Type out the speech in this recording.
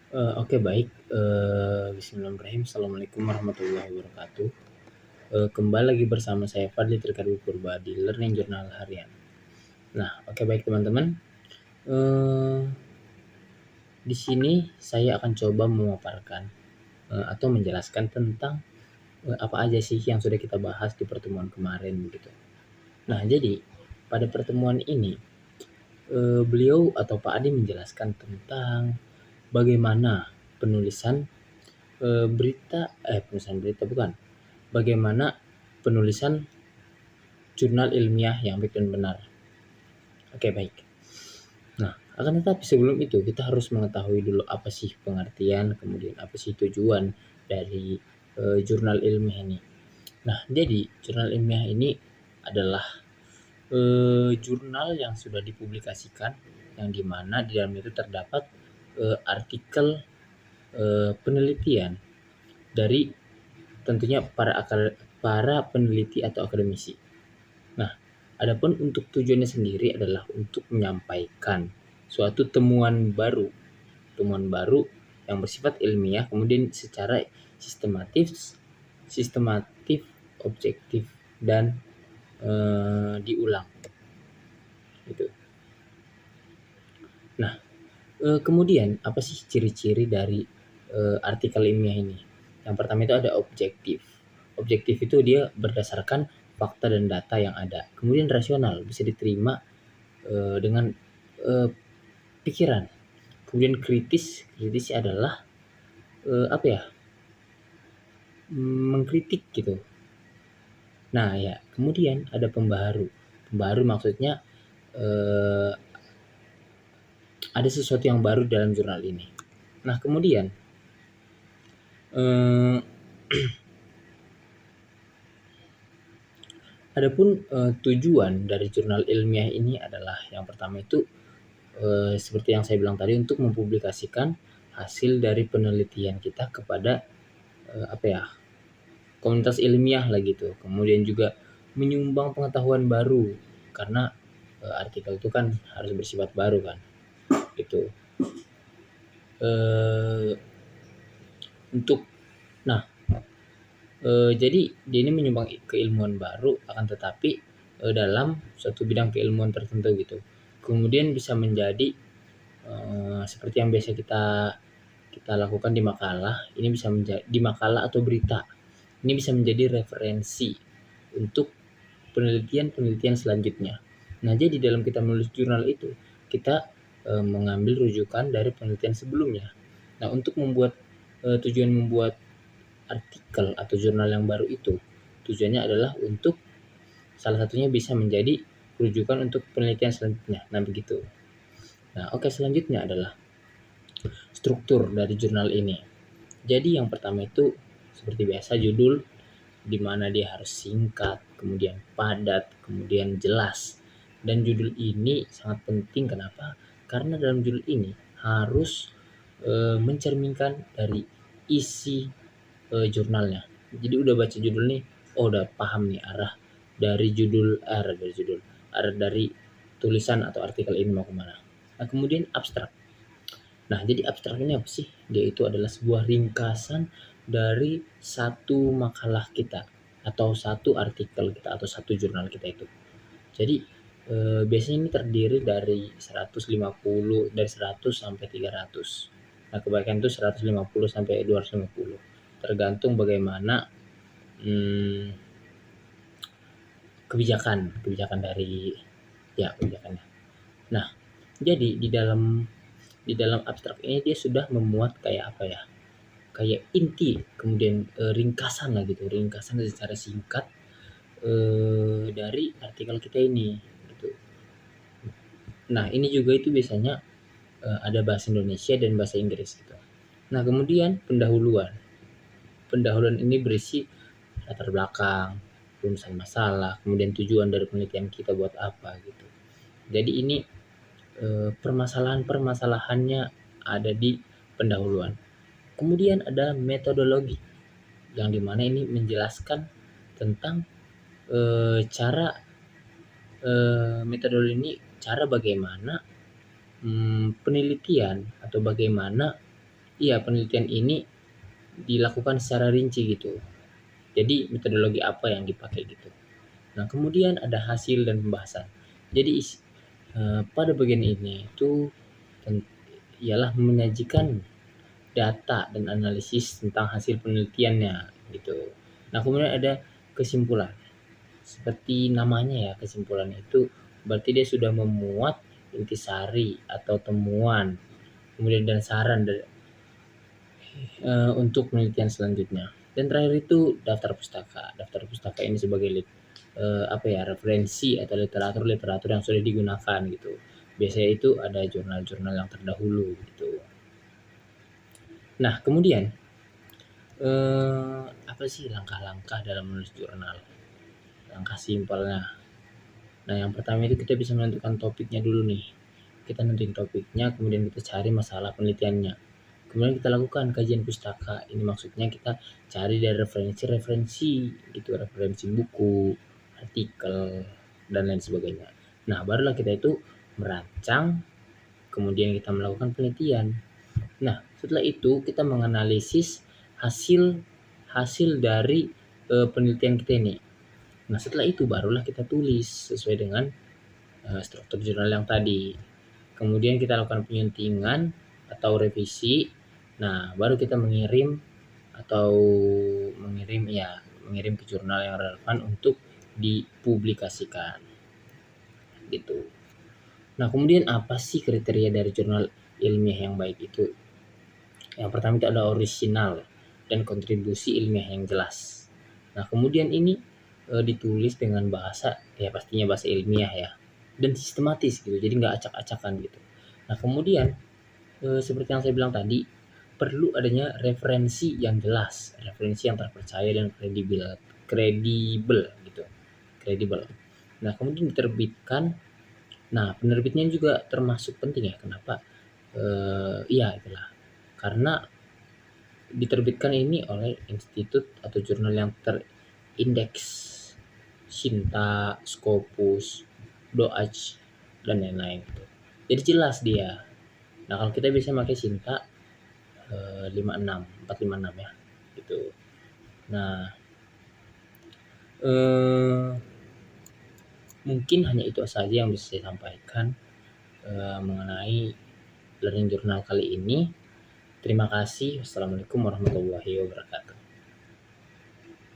Oke baik, bismillahirrahmanirrahim. Assalamualaikum warahmatullahi wabarakatuh. Kembali lagi bersama saya Fadli Trikadul Purba di Learning Journal Harian. Nah, oke baik teman-teman, eee, di sini saya akan coba memaparkan, atau menjelaskan tentang, apa aja sih yang sudah kita bahas di pertemuan kemarin begitu. Nah, jadi pada pertemuan ini, beliau atau Pak Adi menjelaskan tentang bagaimana penulisan, penulisan berita bukan, bagaimana penulisan jurnal ilmiah yang baik dan benar. Oke, baik. Nah, akan tetapi sebelum itu kita harus mengetahui dulu apa sih pengertian, kemudian apa sih tujuan dari jurnal ilmiah ini. Nah, jadi jurnal ilmiah ini adalah jurnal yang sudah dipublikasikan, yang dimana di dalam itu terdapat artikel penelitian dari tentunya para peneliti atau akademisi. Nah, adapun untuk tujuannya sendiri adalah untuk menyampaikan suatu temuan baru yang bersifat ilmiah, kemudian secara sistematis, sistematif, objektif, dan diulang. Gitu. Nah, kemudian apa sih ciri-ciri dari artikel ilmiah ini? Yang pertama itu ada objektif. Objektif itu dia berdasarkan fakta dan data yang ada. Kemudian rasional, bisa diterima dengan pikiran. Kemudian kritis adalah apa ya? Mengkritik gitu. Nah, ya, kemudian ada pembaharu. Pembaharu maksudnya eh, ada sesuatu yang baru dalam jurnal ini. Nah, kemudian eh, adapun tujuan dari jurnal ilmiah ini adalah yang pertama itu seperti yang saya bilang tadi untuk mempublikasikan hasil dari penelitian kita kepada apa ya, komunitas ilmiah lah gitu. Kemudian juga menyumbang pengetahuan baru karena artikel itu kan harus bersifat baru kan. Itu untuk nah jadi dia ini menyumbang keilmuan baru akan tetapi dalam suatu bidang keilmuan tertentu gitu. Kemudian bisa menjadi seperti yang biasa kita kita lakukan di makalah, ini bisa menjadi di makalah atau berita. Ini bisa menjadi referensi untuk penelitian-penelitian selanjutnya. Nah, jadi dalam kita menulis jurnal itu, kita mengambil rujukan dari penelitian sebelumnya. Nah, untuk tujuan membuat artikel atau jurnal yang baru itu, tujuannya adalah untuk salah satunya bisa menjadi rujukan untuk penelitian selanjutnya. Nah, begitu. Nah, oke, selanjutnya adalah struktur dari jurnal ini. Jadi yang pertama itu seperti biasa judul, di mana dia harus singkat, kemudian padat, kemudian jelas. Dan judul ini sangat penting kenapa? Karena dalam judul ini harus mencerminkan dari isi jurnalnya. Jadi udah baca judul nih, oh udah paham nih arah dari tulisan atau artikel ini mau kemana. Nah, kemudian abstrak. Nah, jadi abstrak ini apa sih? Dia itu adalah sebuah ringkasan dari satu makalah kita atau satu artikel kita atau satu jurnal kita itu. Jadi biasanya ini terdiri dari 100 sampai 300. Nah, kebanyakan itu 150 sampai 250. Tergantung bagaimana hmm, kebijakan dari ya kebijakannya. Nah, jadi di dalam abstrak ini dia sudah memuat kayak apa ya? Kayak inti, kemudian ringkasan lah gitu, ringkasan secara singkat dari artikel kita ini gitu. Nah, ini juga itu biasanya ada bahasa Indonesia dan bahasa Inggris gitu. Nah, kemudian pendahuluan. Pendahuluan ini berisi latar belakang, rumusan masalah, kemudian tujuan dari penelitian kita buat apa gitu. Jadi ini permasalahan-permasalahannya ada di pendahuluan. Kemudian ada metodologi yang dimana ini menjelaskan tentang cara metodologi ini, cara bagaimana penelitian atau bagaimana penelitian ini dilakukan secara rinci gitu. Jadi metodologi apa yang dipakai gitu. Nah, kemudian ada hasil dan pembahasan. Jadi pada bagian ini itu ialah menyajikan data dan analisis tentang hasil penelitiannya gitu. Nah, kemudian ada kesimpulan. Seperti namanya ya, kesimpulan itu berarti dia sudah memuat intisari atau temuan, kemudian dan saran untuk penelitian selanjutnya. Dan terakhir itu daftar pustaka. Daftar pustaka ini sebagai referensi atau literatur yang sudah digunakan gitu. Biasanya itu ada jurnal-jurnal yang terdahulu gitu. Nah, kemudian apa sih langkah-langkah dalam menulis jurnal? Langkah simpelnya. Nah, yang pertama itu kita bisa menentukan topiknya dulu nih. Kita nentuin topiknya, kemudian kita cari masalah penelitiannya. Kemudian kita lakukan kajian pustaka. Ini maksudnya kita cari dari referensi-referensi gitu, referensi buku, artikel, dan lain sebagainya. Nah, barulah kita itu merancang, kemudian kita melakukan penelitian. Nah, setelah itu kita menganalisis hasil hasil dari penelitian kita ini. Nah, setelah itu barulah kita tulis sesuai dengan struktur jurnal yang tadi. Kemudian kita lakukan penyuntingan atau revisi. Nah, baru kita mengirim atau mengirim ke jurnal yang relevan untuk dipublikasikan. Gitu. Nah, kemudian apa sih kriteria dari jurnal ilmiah yang baik itu? Yang pertama itu ada orisinal dan kontribusi ilmiah yang jelas. Nah, kemudian ini ditulis dengan bahasa ya pastinya bahasa ilmiah ya dan sistematis gitu. Jadi nggak acak-acakan gitu. Nah, kemudian seperti yang saya bilang tadi perlu adanya referensi yang jelas, referensi yang terpercaya dan kredibel gitu. Kredibel. Nah, kemudian diterbitkan. Nah, penerbitnya juga termasuk penting ya. Kenapa? Iya itulah. Karena diterbitkan ini oleh institut atau jurnal yang terindeks Sinta, Scopus, Doage, dan lain-lain gitu. Jadi jelas dia. Nah, kalau kita bisa pakai Sinta 56, 456 ya. Gitu. Nah, eh, mungkin hanya itu saja yang bisa saya sampaikan mengenai learning journal kali ini. Terima kasih. Wassalamualaikum warahmatullahi wabarakatuh.